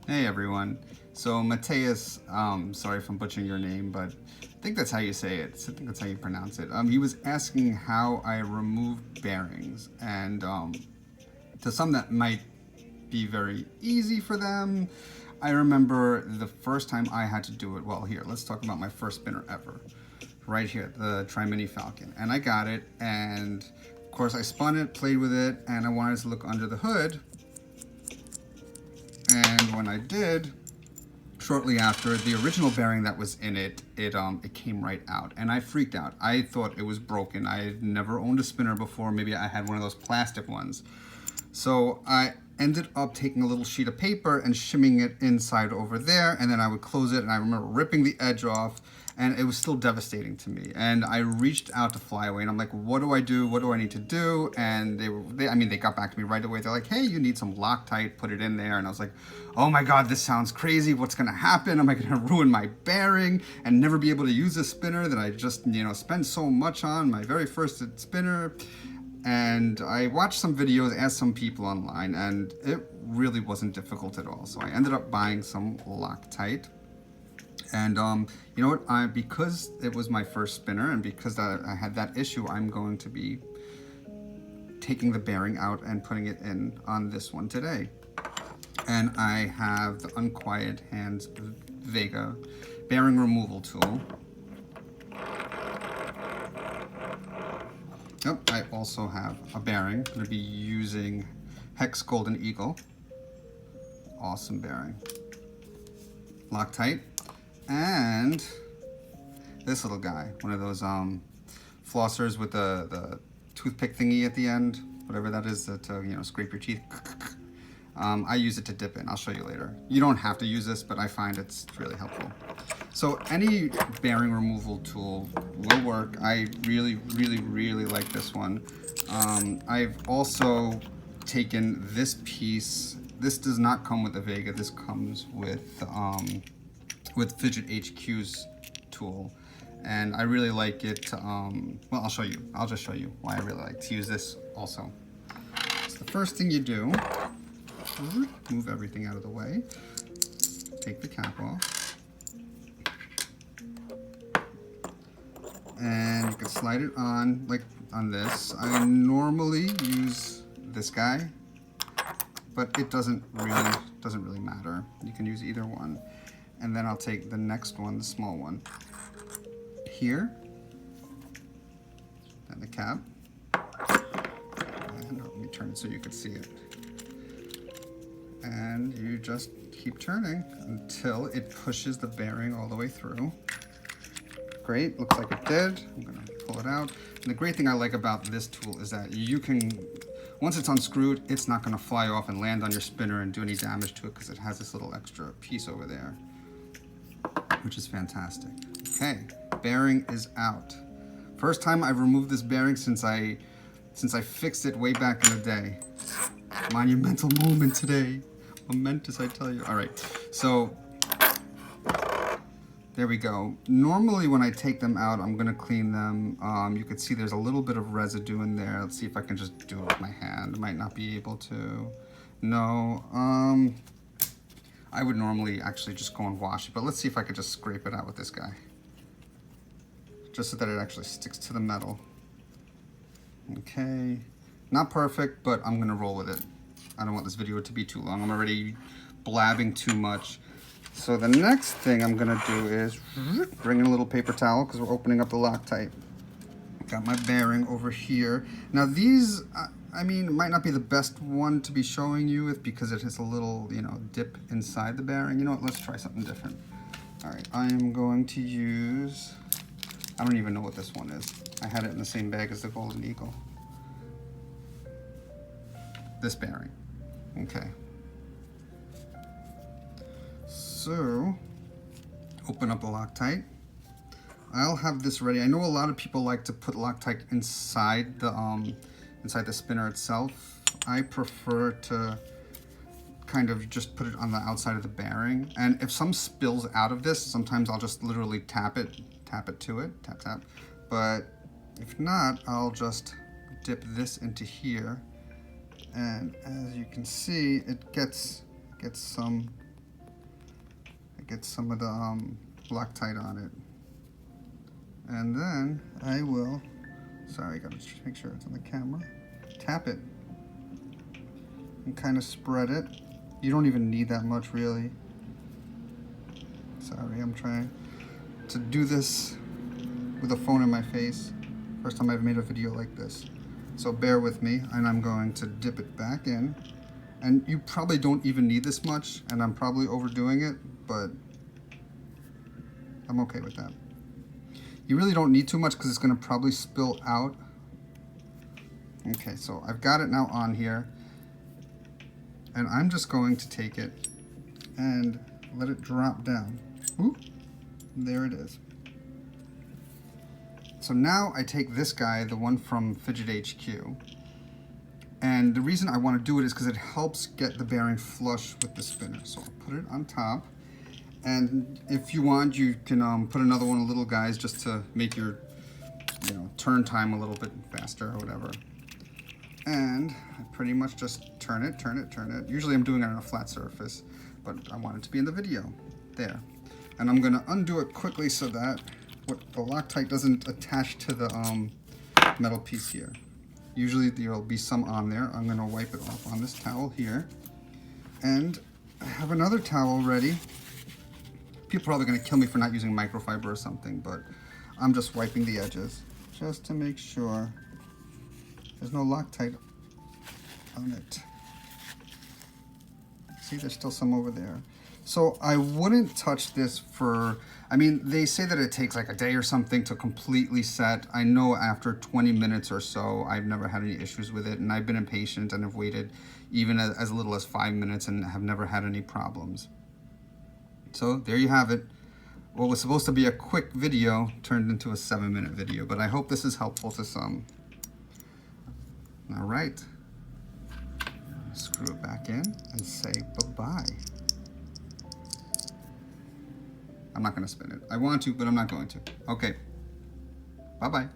Hey everyone. So Mateus, sorry if I'm butchering your name, but I think that's how you say it. I think that's how you pronounce it. He was asking how I remove bearings, and to some that might be very easy for them. I remember the first time I had to do it. Well, here, let's talk about my first spinner ever. Right here, the Tri-Mini Falcon, and I got it, and of course I spun it, played with it, and I wanted to look under the hood. And when I did, shortly after, the original bearing that was in it came right out, and I freaked out. I thought it was broken. I had never owned a spinner before. Maybe I had one of those plastic ones. So I ended up taking a little sheet of paper and shimming it inside over there, and then I would close it, and I remember ripping the edge off, and it was still devastating to me. And I reached out to Flyaway, and I'm like, what do I do? What do I need to do? And they got back to me right away. They're like, hey, you need some Loctite, put it in there. And I was like, oh my God, this sounds crazy. What's gonna happen? Am I gonna ruin my bearing and never be able to use a spinner that I just, spent so much on, my very first spinner? And I watched some videos, asked some people online, and it really wasn't difficult at all. So I ended up buying some Loctite. And you know what? Because it was my first spinner, and because I had that issue, I'm going to be taking the bearing out and putting it in on this one today. And I have the Unquiet Hands Vega bearing removal tool. Yep, I also have a bearing. I'm going to be using Hex Golden Eagle. Awesome bearing. Loctite. And this little guy, one of those flossers with the toothpick thingy at the end, whatever that is, to scrape your teeth. I use it to dip in. I'll show you later. You don't have to use this, but I find it's really helpful. So any bearing removal tool will work. I really, really, really like this one. I've also taken this piece. This does not come with the Vega. This comes with Fidget HQ's tool, and I really like it. Well, I'll show you. I'll just show you why I really like to use this also. So the first thing you do, move everything out of the way, take the cap off, and you can slide it on like on this. I normally use this guy, but it doesn't really matter. You can use either one. And then I'll take the next one, the small one, here, and the cap. And let me turn it so you can see it. And you just keep turning until it pushes the bearing all the way through. Great, looks like it did. I'm gonna pull it out. And the great thing I like about this tool is that you can, once it's unscrewed, it's not gonna fly off and land on your spinner and do any damage to it because it has this little extra piece over there, which is fantastic. Okay, bearing is out. First time I've removed this bearing since I fixed it way back in the day. Monumental moment today. Momentous, I tell you. All right, so there we go. Normally when I take them out, I'm gonna clean them. You can see there's a little bit of residue in there. Let's see if I can just do it with my hand. Might not be able to. No, I would normally actually just go and wash it, but let's see if I could just scrape it out with this guy. Just so that it actually sticks to the metal. Okay, not perfect, but I'm gonna roll with it. I don't want this video to be too long. I'm already blabbing too much. So the next thing I'm gonna do is bring in a little paper towel because we're opening up the Loctite. Got my bearing over here. Now these, I mean, it might not be the best one to be showing you with because it has a little, dip inside the bearing. You know what, let's try something different. All right, I am going to use, I don't even know what this one is. I had it in the same bag as the Golden Eagle. This bearing, okay. So, open up the Loctite. I'll have this ready. I know a lot of people like to put Loctite inside the spinner itself. I prefer to kind of just put it on the outside of the bearing. And if some spills out of this, sometimes I'll just literally tap it to it, tap, tap. But if not, I'll just dip this into here. And as you can see, it gets some get some of the Loctite on it. And then I will, sorry, I gotta make sure it's on the camera, tap it and kind of spread it. You don't even need that much, really. Sorry, I'm trying to do this with a phone in my face. First time I've made a video like this. So bear with me, and I'm going to dip it back in. And you probably don't even need this much, and I'm probably overdoing it, but I'm okay with that. You really don't need too much because it's going to probably spill out. Okay, so I've got it now on here. And I'm just going to take it and let it drop down. Ooh, there it is. So now I take this guy, the one from Fidget HQ. And the reason I want to do it is because it helps get the bearing flush with the spinner. So I'll put it on top. And if you want, you can put another one of little guys just to make your turn time a little bit faster or whatever. And I pretty much just turn it, turn it, turn it. Usually I'm doing it on a flat surface, but I want it to be in the video. There. And I'm going to undo it quickly so that the Loctite doesn't attach to the metal piece here. Usually there'll be some on there. I'm going to wipe it off on this towel here. And I have another towel ready. People are probably going to kill me for not using microfiber or something, but I'm just wiping the edges just to make sure there's no Loctite on it. See, there's still some over there. So I wouldn't touch this for, I mean, they say that it takes like a day or something to completely set. I know after 20 minutes or so, I've never had any issues with it, and I've been impatient and have waited even as little as 5 minutes and have never had any problems. So there you have it. What was supposed to be a quick video turned into a 7-minute video, but I hope this is helpful to some. All right. Screw it back in and say bye-bye. I'm not going to spin it. I want to, but I'm not going to. Okay. Bye-bye.